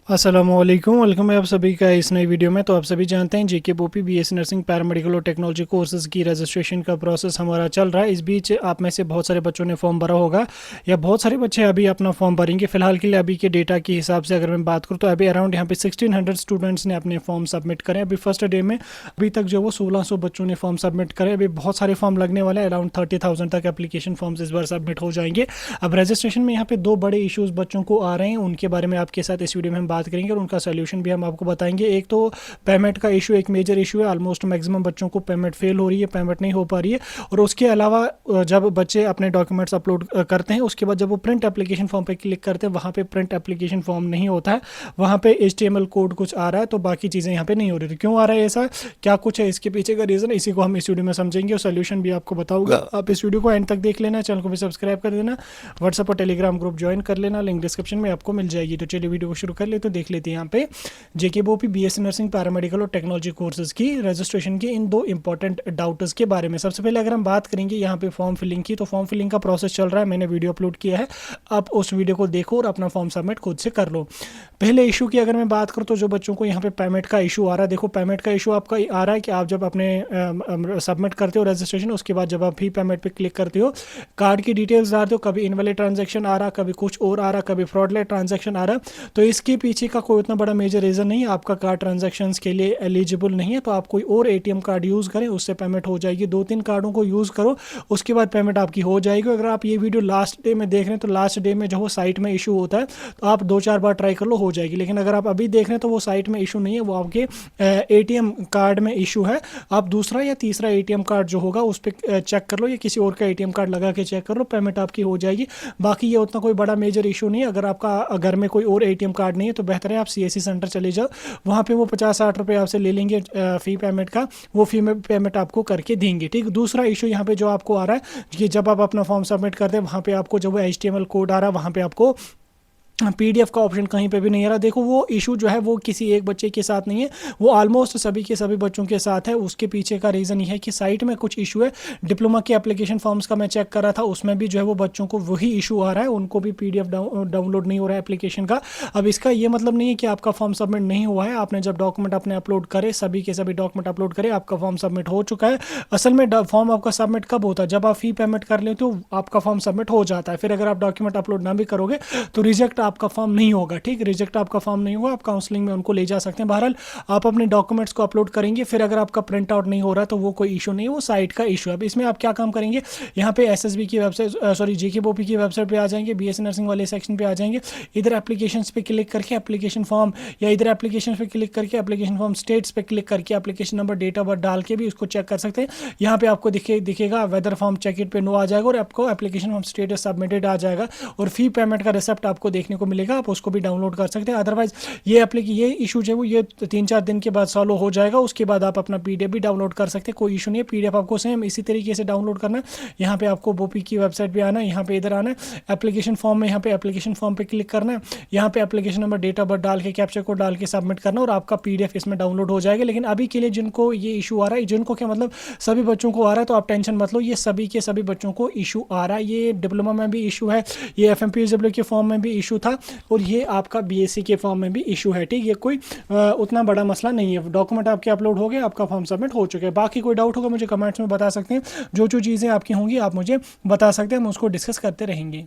अस्सलामुअलैकुम, वेलकम है आप सभी का इस नई वीडियो में। तो आप सभी जानते हैं जेके बोपी बीएससी नर्सिंग पैरामेडिकल और टेक्नोलॉजी कोर्सेज की रजिस्ट्रेशन का प्रोसेस हमारा चल रहा है। इस बीच आप में से बहुत सारे बच्चों ने फॉर्म भरा होगा या बहुत सारे बच्चे अभी अपना फॉर्म भरेंगे। फिलहाल के लिए अभी के डेटा के हिसाब से अगर मैं बात करूँ तो अभी अराउंड यहाँ पे 1600 स्टूडेंट्स ने अपने फॉर्म सबमिट करें। अभी फर्स्ट डे में अभी तक जो वो 1600 बच्चों ने फॉर्म सबमिट करें। अभी बहुत सारे फॉर्म लगने वाले हैं, अराउंड 30,000 तक एप्लीकेशन फॉर्म्स इस बार सबमिट हो जाएंगे। अब रजिस्ट्रेशन में यहाँ पे दो बड़े इशूज़ बच्चों को आ रहे हैं, उनके बारे में आपके साथ इस वीडियो में हम बात करेंगे और उनका सोल्यूशन भी हम आपको बताएंगे। एक तो पेमेंट का इशू एक मेजर इशू है, ऑलमोस्ट मैक्सिमम बच्चों को पेमेंट फेल हो रही है, पेमेंट नहीं हो पा रही है। और उसके अलावा जब बच्चे अपने डॉक्यूमेंट्स अपलोड करते हैं उसके बाद जब वो प्रिंट एप्लीकेशन फॉर्म पे क्लिक करते हैं वहाँ पे प्रिंट एप्लीकेशन फॉर्म नहीं होता है, वहाँ पे HTML कोड कुछ आ रहा है, तो बाकी चीज़ें यहाँ पे नहीं हो रही। तो क्यों आ रहा है ऐसा, क्या कुछ है इसके पीछे का रीज़न, इसी को हम इस वीडियो में समझेंगे और सोल्यूशन भी आपको बताऊंगा। आप इस वीडियो को एंड तक देख लेना, चैनल को भी सब्सक्राइब कर देना, व्हाट्सएप और टेलीग्राम ग्रुप ज्वाइन कर लेना, लिंक डिस्क्रिप्शन में आपको मिल जाएगी। तो चलिए वीडियो को शुरू कर ले। तो देख लेते हैं यहाँ पे जेके बोपी बीएससी नर्सिंग पैरामेडिकल और टेक्नोलॉजी कोर्सेज की रजिस्ट्रेशन के इन दो इंपॉर्टेंट डाउट्स के बारे में। सबसे पहले अगर हम बात करेंगे यहाँ पे फॉर्म फिलिंग की, तो फॉर्म फिलिंग का प्रोसेस चल रहा है, मैंने वीडियो अपलोड किया है, आप उस वीडियो को देखो और अपना फॉर्म सबमिट खुद से कर लो। पहले इशू की अगर मैं बात करूँ तो जो बच्चों को यहाँ पे पेमेंट का इशू आ रहा है, देखो पेमेंट का इशू आपका आ रहा है कि आप जब अपने सबमिट करते हो रजिस्ट्रेशन, उसके बाद जब आप फी पेमेंट पे क्लिक करते हो, कार्ड की डिटेल्स डालते हो, कभी इनवैलिड ट्रांजैक्शन आ रहा, कभी कुछ और आ रहा, कभी फ्रॉडलेट ट्रांजैक्शन आ रहा। तो इसके पीछे का कोई उतना बड़ा मेजर रीज़न नहीं है, आपका कार्ड ट्रांजैक्शंस के लिए एलिजिबल नहीं है, तो आप कोई और ATM कार्ड यूज़ करें, उससे पेमेंट हो जाएगी। 2-3 कार्डों को यूज़ करो, उसके बाद पेमेंट आपकी हो जाएगी। अगर आप ये वीडियो लास्ट डे में देख रहे हैं तो लास्ट डे में जो वो साइट में इशू होता है, तो आप 2-4 बार ट्राई कर लो, हो जाएगी। लेकिन अगर आप अभी देख रहे हैं तो वो साइट में इशू नहीं है, वो आपके ATM कार्ड में इशू है। आप दूसरा या तीसरा ATM कार्ड जो होगा उस पर चेक कर लो, या किसी और का ATM कार्ड लगा के चेक कर लो, पेमेंट आपकी हो जाएगी। बाकी ये उतना कोई बड़ा मेजर इशू नहीं है। अगर आपका घर में कोई और ATM कार्ड नहीं है तो बेहतर है आप CSC सेंटर चले जाओ, वहाँ पे वो 50-60 रुपये आपसे ले लेंगे फ़ी पेमेंट का, वो फ़ी में पेमेंट आपको करके देंगे। ठीक, दूसरा इशू यहाँ पे जो आपको आ रहा है कि जब आप अपना फॉर्म सबमिट करते हैं वहाँ पे आपको जब वो HTML कोड आ रहा है, वहाँ पे आपको PDF का ऑप्शन कहीं पे भी नहीं आ रहा। देखो वो इशू जो है वो किसी एक बच्चे के साथ नहीं है, वो ऑलमोस्ट सभी के सभी बच्चों के साथ है। उसके पीछे का रीज़न ये है कि साइट में कुछ इशू है। डिप्लोमा के एप्लीकेशन फॉर्म्स का मैं चेक कर रहा था, उसमें भी जो है वो बच्चों को वही इशू आ रहा है, उनको भी PDF डाउनलोड नहीं हो रहा है एप्लीकेशन का। अब इसका ये मतलब नहीं है कि आपका फॉर्म सबमिट नहीं हुआ है, आपने जब डॉक्यूमेंट अपने अपलोड करे, सभी के सभी डॉक्यूमेंट अपलोड करे, आपका फॉर्म सबमिट हो चुका है। असल में फॉर्म आपका सबमिट कब होता है, जब आप फ़ी पेमेंट कर लेते हो आपका फॉर्म सबमिट हो जाता है। फिर अगर आप डॉक्यूमेंट अपलोड ना भी करोगे तो रिजेक्ट आपका फॉर्म नहीं होगा। ठीक, रिजेक्ट आपका फॉर्म नहीं हुआ, आप काउंसलिंग में उनको ले जा सकते हैं। बहरहाल आप अपने डॉक्यूमेंट्स को अपलोड करेंगे, फिर अगर आपका प्रिंट आउट नहीं हो रहा तो वो कोई इशू नहीं है, वो साइट का इशू है। अब इसमें आप क्या काम करेंगे, यहाँ पे SSB की वेबसाइट, सॉरी जेके बोपी की वेबसाइट पे आ जाएंगे, BSc नर्सिंग वाले सेक्शन पे आ जाएंगे, इधर एप्लीकेशन पे क्लिक करके एप्लीकेशन फॉर्म, या इधर एप्लीकेशन पे क्लिक करके एप्लीकेशन फॉर्म स्टेट्स पे क्लिक करके application number date of birth डाल के भी उसको चेक कर सकते हैं। यहाँ पे आपको दिखेगा वेदर फॉर्म चेक इट पे नो आ जाएगा और आपको एप्लीकेशन फॉर्म स्टेटस सबमिटेड आ जाएगा और फी पेमेंट का रिसिप्ट आपको देखने को मिलेगा, आप उसको भी डाउनलोड कर सकते हैं। अदरवाइज ये इशू जो है वो ये 3-4 दिन के बाद सॉल्व हो जाएगा, उसके बाद आप अपना PDF भी डाउनलोड कर सकते हैं, कोई इशू नहीं है। PDF आपको सेम इसी तरीके से डाउनलोड करना है। यहाँ पे आपको बोपी की वेबसाइट पे आना है, यहाँ पे इधर आना है, एप्लीकेशन फॉर्म में यहाँ पे एप्लीकेशन फॉर्म पे क्लिक करना है, यहाँ पे application number date of birth डाल के कैप्चा कोड डाल के सबमिट करना और आपका PDF इसमें डाउनलोड हो जाएगा। लेकिन अभी के लिए जिनको ये इशू आ रहा है, जिनको क्या मतलब सभी बच्चों को आ रहा है, तो आप टेंशन मत लो, ये सभी के सभी बच्चों को इशू आ रहा है। ये डिप्लोमा में भी इशू है, ये FMPSW के फॉर्म में भी इशू था और ये आपका BSc के फॉर्म में भी इशू है। ठीक, ये कोई उतना बड़ा मसला नहीं है। डॉक्यूमेंट आपके अपलोड हो गए, आपका फॉर्म सबमिट हो चुका है। बाकी कोई डाउट होगा मुझे कमेंट्स में बता सकते हैं, जो चीज़ें आपकी होंगी आप मुझे बता सकते हैं, हम उसको डिस्कस करते रहेंगे।